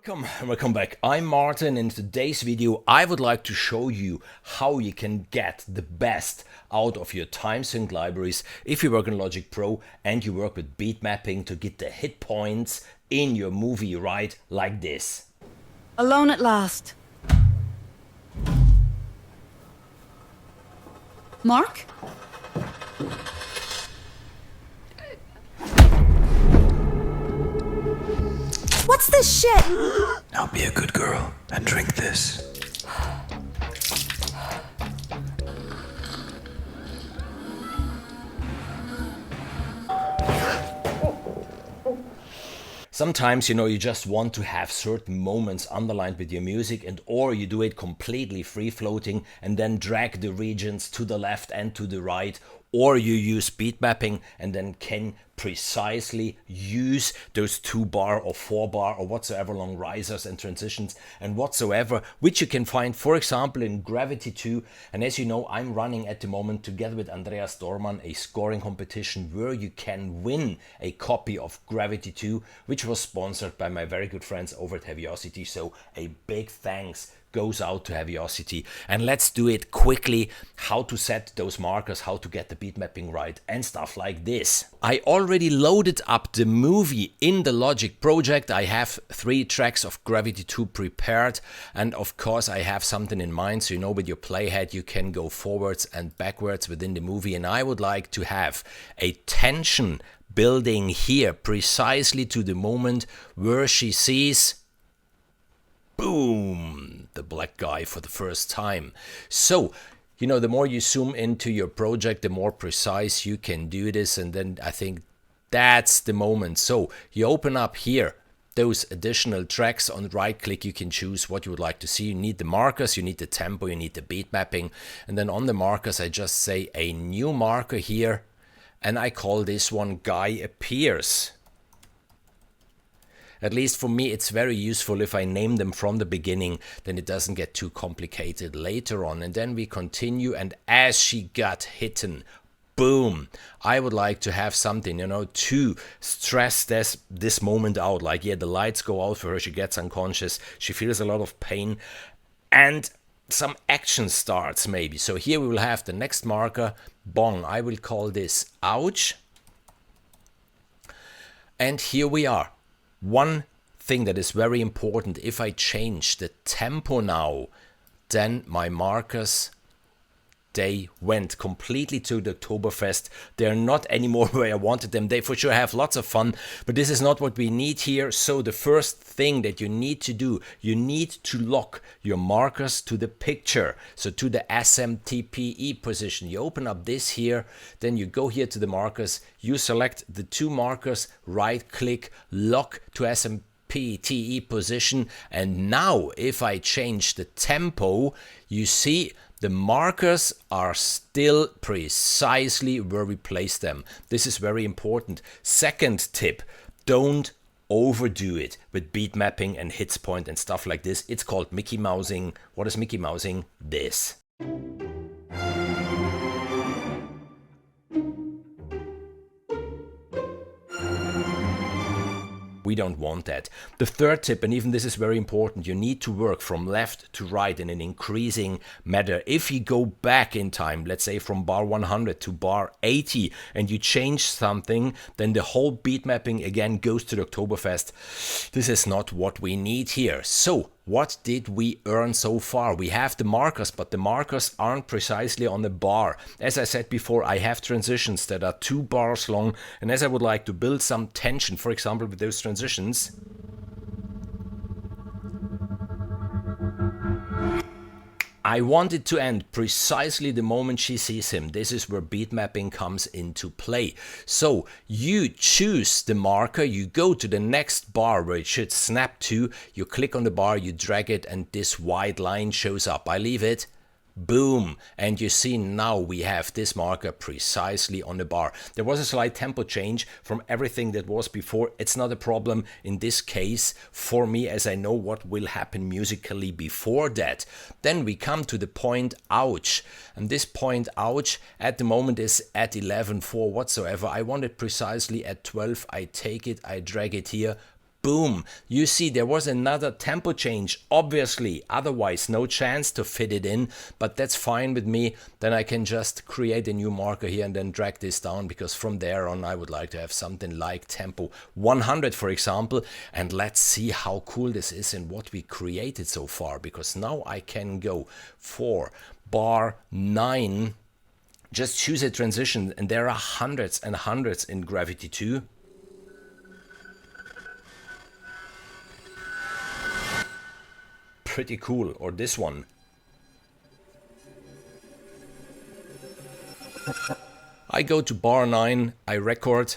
Welcome back. I'm Martin. In today's video I would like to show you how you can get the best out of your time sync libraries if you work in Logic Pro and you work with beat mapping to get the hit points in your movie right like this. Alone at last. Mark? What's this shit? Now be a good girl and drink this. Sometimes, you just want to have certain moments underlined with your music, and or you do it completely free floating and then drag the regions to the left and to the right, or you use beat mapping and then can precisely use those 2-bar or 4-bar or whatsoever long risers and transitions and whatsoever, which you can find, for example, in Gravity 2. And as you know, I'm running at the moment together with Andreas Dormann a scoring competition where you can win a copy of Gravity 2, which was sponsored by my very good friends over at Heavyocity. So a big thanks goes out to Heavyocity. And let's do it quickly, how to set those markers, how to get the beat mapping right and stuff like this. I already loaded up the movie in the Logic project. I have 3 tracks of Gravity 2 prepared, and of course I have something in mind. So with your playhead you can go forwards and backwards within the movie, and I would like to have a tension building here precisely to the moment where she sees, boom, the black guy for the first time. So, the more you zoom into your project, the more precise you can do this, and then I think that's the moment. So you open up here those additional tracks. On right click you can choose what you would like to see. You need the markers, you need the tempo, you need the beat mapping, and then on the markers I just say a new marker here, and I call this one Guy Appears. At least for me, it's very useful if I name them from the beginning, then it doesn't get too complicated later on. And then we continue, and as she got hitten, boom, I would like to have something, to stress this moment out. Like, yeah, the lights go out for her, she gets unconscious, she feels a lot of pain, and some action starts maybe. So here we will have the next marker, bong. I will call this ouch. And here we are. One thing that is very important, if I change the tempo now, then my markers, they went completely to the Oktoberfest. They're not anymore where I wanted them. They for sure have lots of fun, but this is not what we need here. So the first thing that you need to do, you need to lock your markers to the picture. So to the SMTPE position. You open up this here, then you go here to the markers, you select the 2 markers, right click, lock to SMPTE position, and now if I change the tempo, you see the markers are still precisely where we place them. This is very important. Second tip, don't overdo it with beat mapping and hits point and stuff like this. It's called Mickey Mousing. What is Mickey Mousing? This. We don't want that. The third tip, and even this is very important, you need to work from left to right in an increasing manner. If you go back in time, let's say from bar 100 to bar 80, and you change something, then the whole beat mapping again goes to the Oktoberfest. This is not what we need here. So what did we earn so far? We have the markers, but the markers aren't precisely on the bar. As I said before, I have transitions that are 2 bars long, and as I would like to build some tension, for example, with those transitions, I want it to end precisely the moment she sees him. This is where beat mapping comes into play. So you choose the marker, you go to the next bar where it should snap to, you click on the bar, you drag it, and this white line shows up. I leave it. Boom, and you see now we have this marker precisely on the bar. There was a slight tempo change from everything that was before. It's not a problem in this case for me, as I know what will happen musically before that. Then we come to the point ouch, and this point ouch at the moment is at 11.4 whatsoever. I want it precisely at 12. I take it, I drag it here. boom, you see there was another tempo change, obviously, otherwise no chance to fit it in, but that's fine with me. Then I can just create a new marker here and then drag this down, because from there on I would like to have something like tempo 100, for example. And let's see how cool this is and what we created so far, because now I can go for bar 9, just choose a transition, and there are hundreds and hundreds in Gravity 2. Pretty cool. Or this one. I go to bar 9, I record.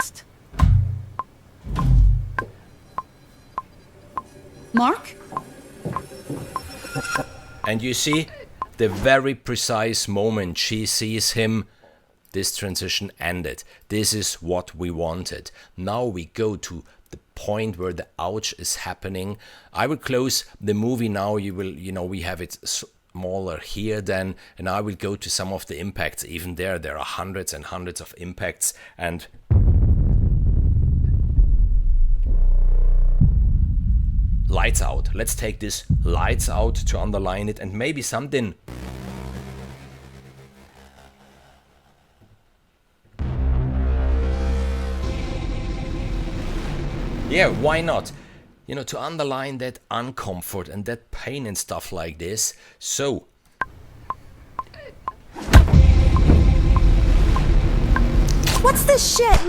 Mark? And you see the very precise moment she sees him, this transition ended. This is what we wanted. Now we go to the point where the ouch is happening. I will close the movie now. We have it smaller here then, and I will go to some of the impacts. Even there are hundreds and hundreds of impacts. And lights out. Let's take this lights out to underline it, and maybe something. Yeah, why not? To underline that uncomfort and that pain and stuff like this. So, What's this shit?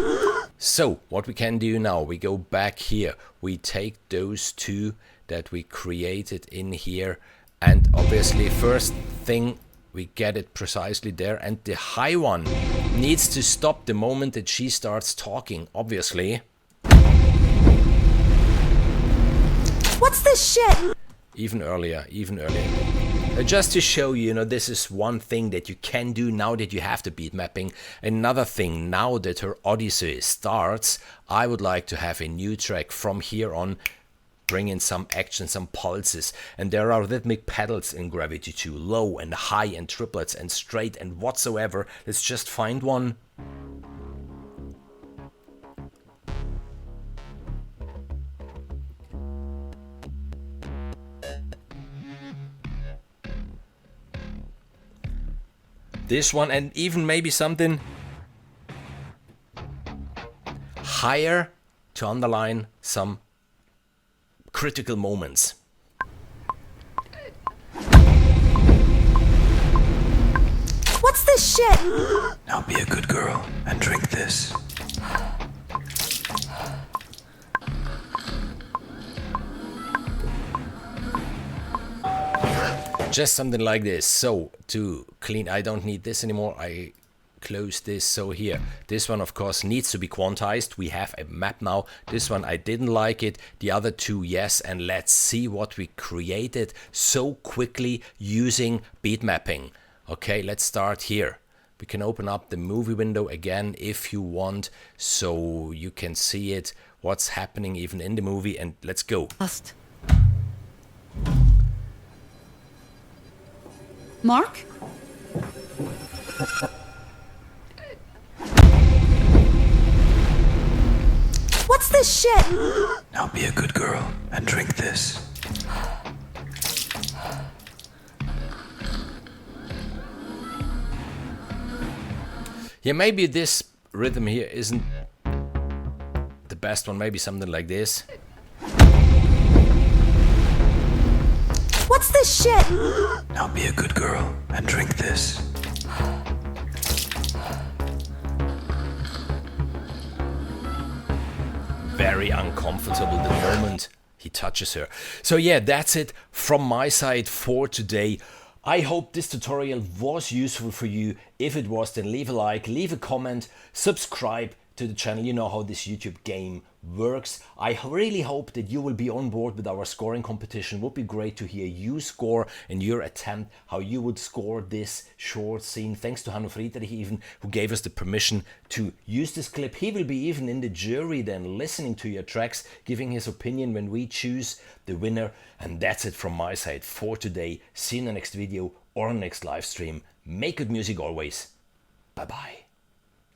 So, what we can do now, we go back here. We take those two that we created in here. And obviously, first thing, we get it precisely there. And the high one needs to stop the moment that she starts talking, obviously. What's this shit? Even earlier. Just to show you, this is one thing that you can do now that you have the beat mapping. Another thing, now that her odyssey starts, I would like to have a new track from here on, bring in some action, some pulses. And there are rhythmic pedals in Gravity 2, low and high and triplets and straight and whatsoever. Let's just find one. This one, and even maybe something higher to underline some critical moments. What's this shit? Now be a good girl and drink this. Just something like this. So to clean, I don't need this anymore. I close this. So here, this one of course needs to be quantized. We have a map now. This one I didn't like it. The other two, yes. And let's see what we created so quickly using beat mapping. Okay, let's start here. We can open up the movie window again if you want, so you can see it, what's happening even in the movie, and let's go. Mark? What's this shit? Now be a good girl and drink this. Yeah, maybe this rhythm here isn't the best one. Maybe something like this. What's this shit? Now be a good girl and drink this. Very uncomfortable the moment he touches her. So yeah, that's it from my side for today. I hope this tutorial was useful for you. If it was, then leave a like, leave a comment, subscribe to the channel. You know how this YouTube game works. I really hope that you will be on board with our scoring competition. It would be great to hear you score in your attempt, how you would score this short scene. Thanks to Hanno Friedrich even, who gave us the permission to use this clip. He will be even in the jury then, listening to your tracks, giving his opinion when we choose the winner. And that's it from my side for today. See you in the next video or next live stream. Make good music always. Bye bye.